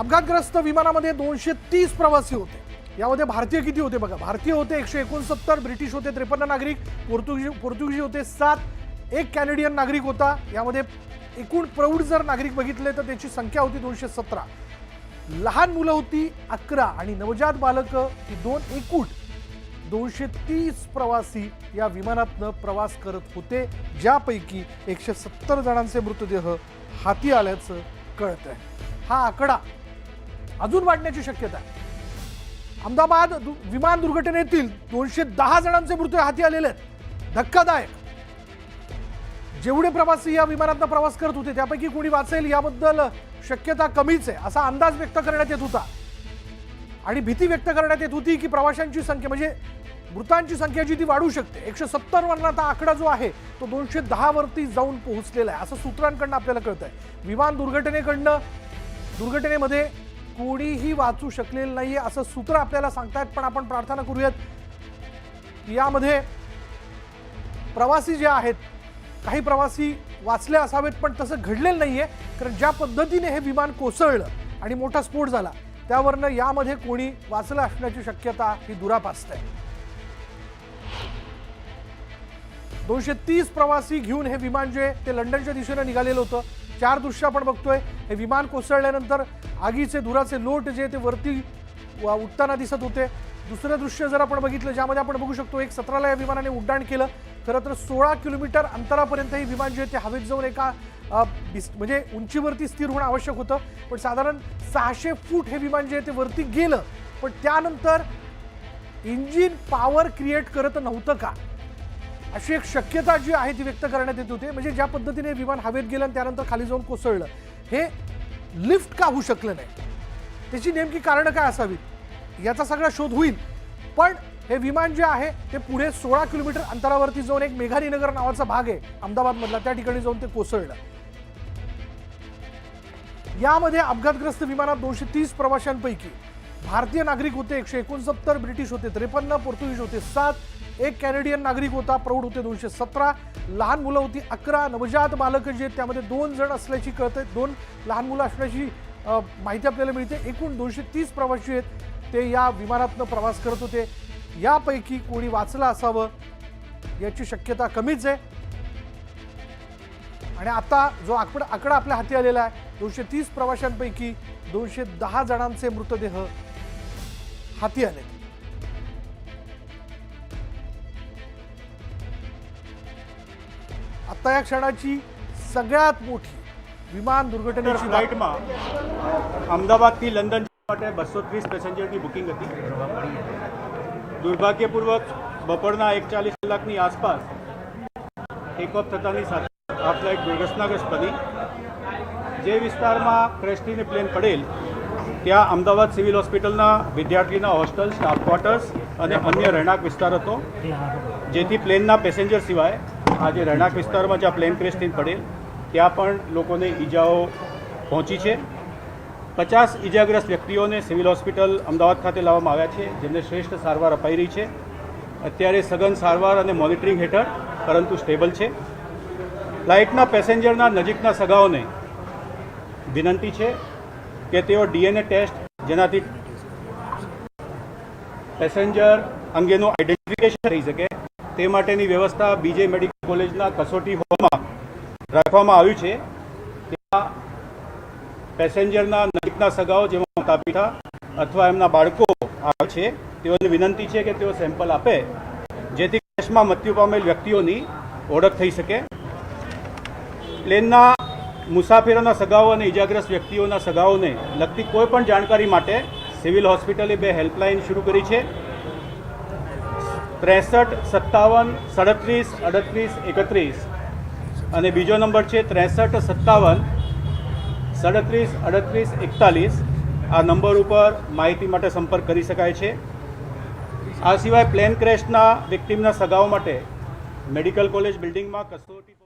अपघातग्रस्त विमानामध्ये 230 प्रवासी होते। यामध्ये भारतीय किती होते बघा, भारतीय होते 169, ब्रिटिश होते 53 नागरिक, पोर्तुगीज होते 7, एक कॅनेडियन नागरिक होता। यामध्ये एकूण प्रौढ जर नागरिक बघितले तर त्याची संख्या होती 217, लहान मुलं होती 11 आणि नवजात बालक ही 2, एकूण 230 प्रवासी या विमानातनं प्रवास करत होते, ज्यापैकी 170 जणांचे मृतदेह हाती आल्याचं कळतंय। हा आकडा अजून वाढण्याची शक्यता आहे। अहमदाबाद विमान दुर्घटनेतील 210 जणांचे मृतदेह हाती आलेले आहेत। धक्कादायक। जेवढे प्रवासी या विमानातनं प्रवास करत होते त्यापैकी कोणी वाचेल याबद्दल शक्यता कमीच आहे असा अंदाज व्यक्त करण्यात येत होता आणि भीती व्यक्त करण्यात येत होती की प्रवाशांची संख्या म्हणजे मृतांची संख्या जी ती वाढू शकते। 170 वरनं आता आकडा जो आहे तो 210 वरती जाऊन पोहोचलेला आहे असं सूत्रांकडून आपल्याला कळतंय। विमान दुर्घटनेमध्ये कोणीही वाचू शकलेलं नाहीये असं सूत्र आपल्याला सांगतायत, पण आपण प्रार्थना करूयात की यामध्ये प्रवासी जे आहेत काही प्रवासी वाचले असावेत, पण तसं घडलेलं नाहीये, कारण ज्या पद्धतीने हे विमान कोसळलं आणि मोठा स्फोट झाला त्यावरनं यामध्ये कोणी वाचलं असण्याची शक्यता ही दुरापास्त आहे। 230 प्रवासी घेऊन हे विमान जे ते लंडनच्या दिशेने निघालेलं होतं। 4 दृश्य आपण बघतोय। हे विमान कोसळल्यानंतर आगीचे धुराचे लोट जे ते वरती उडताना दिसत होते। दुसरं दृश्य जर आपण बघितलं ज्यामध्ये आपण बघू शकतो 1:17 ला या विमानाने उड्डाण केलं। खरं तर 16 किलोमीटर अंतरापर्यंत हे विमान जे ते हवेत जाऊन एका म्हणजे उंचीवरती स्थिर होणं आवश्यक होतं, पण साधारण 600 फूट हे विमान जे ते वरती गेलं, पण त्यानंतर इंजिन पॉवर क्रिएट करत नव्हतं का अशी एक शक्यता जी आहे ती व्यक्त करण्यात येत होते। म्हणजे ज्या पद्धतीने विमान हवेत गेलं आणि त्यानंतर खाली जाऊन कोसळलं, हे लिफ्ट का होऊ शकलं नाही, त्याची नेमकी कारणं काय असावीत याचा सगळा शोध होईल। पण हे विमान जे आहे ते पुढे 16 किलोमीटर अंतरावरती जाऊन एक मेघानीनगर नावाचा भाग आहे अहमदाबाद मधला, त्या ठिकाणी जाऊन ते कोसळलं। यामध्ये अपघातग्रस्त विमानात 230 प्रवाशांपैकी भारतीय नागरिक होते 169, ब्रिटिश होते 53, पोर्तुगीज होते 7, एक कॅनेडियन नागरिक होता, प्रौढ होते 217, लहान मुलं होती 11, नवजात बालक जे त्यामध्ये 2 जण असल्याची कळते, 2 लहान मुलं असल्याची माहिती आपल्याला मिळते। एकूण 230 प्रवासी आहेत ते या विमानातनं प्रवास करत होते। यापैकी कोणी वाचलं असावं याची शक्यता कमीच आहे आणि आता जो आकडा आपल्या हाती आलेला आहे 230 प्रवाशांपैकी 210 जणांचे मृतदेह हाती आले। आता या क्षणाची सगळ्यात मोठी विमान दुर्घटनेची फ्लाइट में अहमदाबाद थी लंडन માટે 230 પેસેન્જર की बुकिंग थी। दुर्भाग्यपूर्वक बपोરના 1:40 કલાકની आसपास ટેકઓફ થતાની સાથે આ ફ્લાઇટ દુર્ઘટનાગ્રસ્ત બની। જે વિસ્તારમાં ક્રેશ થઈને પ્લેન પડેલ ત્યાં અમદાવાદ સિવિલ હોસ્પિટલના વિદ્યાર્થીના હોસ્ટેલ, સ્ટાફ ક્વાર્ટર્સ અને અન્ય રહેણાંક વિસ્તાર હતો, જેથી પ્લેનના પેસેન્જર સિવાય આ જે રહેણાંક વિસ્તારમાં જ્યાં પ્લેન ક્રેશ થઈને પડેલ ત્યાં પણ લોકોને ઈજાઓ પહોંચી છે। 50 ઈજાગ્રસ્ત વ્યક્તિઓને સિવિલ હોસ્પિટલ અમદાવાદ ખાતે લાવવામાં આવ્યા છે, જેમને શ્રેષ્ઠ સારવાર અપાઈ રહી છે। અત્યારે સઘન સારવાર અને મોનિટરિંગ હેઠળ પરંતુ સ્ટેબલ છે। ફ્લાઇટના પેસેન્જરના નજીકના સગાઓને વિનંતી છે કે તેઓ ડીએનએ ટેસ્ટ જેનાથી પેસેન્જર અંગેનું આઈડેન્ટિફિકેશન થઈ શકે તે માટેની વ્યવસ્થા બીજે મેડિકલ કોલેજના કસોટી હોલમાં રાખવામાં આવ્યું છે। ત્યાં પેસેન્જરના નજીકના સગાઓ જેમાં માતા પિતા અથવા એમના બાળકો આવે છે તેઓને વિનંતી છે કે તેઓ સેમ્પલ આપે, જેથી ક્રેશમાં મૃત્યુ પામેલ વ્યક્તિઓની ઓળખ થઈ શકે। પ્લેનના મુસાફરોના સગાઓ અને ઇજાગ્રસ્ત વ્યક્તિઓના સગાઓને લગતી કોઈપણ જાણકારી માટે સિવિલ હોસ્પિટલે 2 હેલ્પલાઇન શરૂ કરી છે, 63 57 37 38 31 અને બીજો નંબર છે 63 57 37 38 41। આ નંબર ઉપર માહિતી માટે સંપર્ક કરી શકાય છે। આ સિવાય પ્લેન ક્રેશના વિક્ટિમના સગાઓ માટે મેડિકલ કોલેજ બિલ્ડિંગમાં કસોટી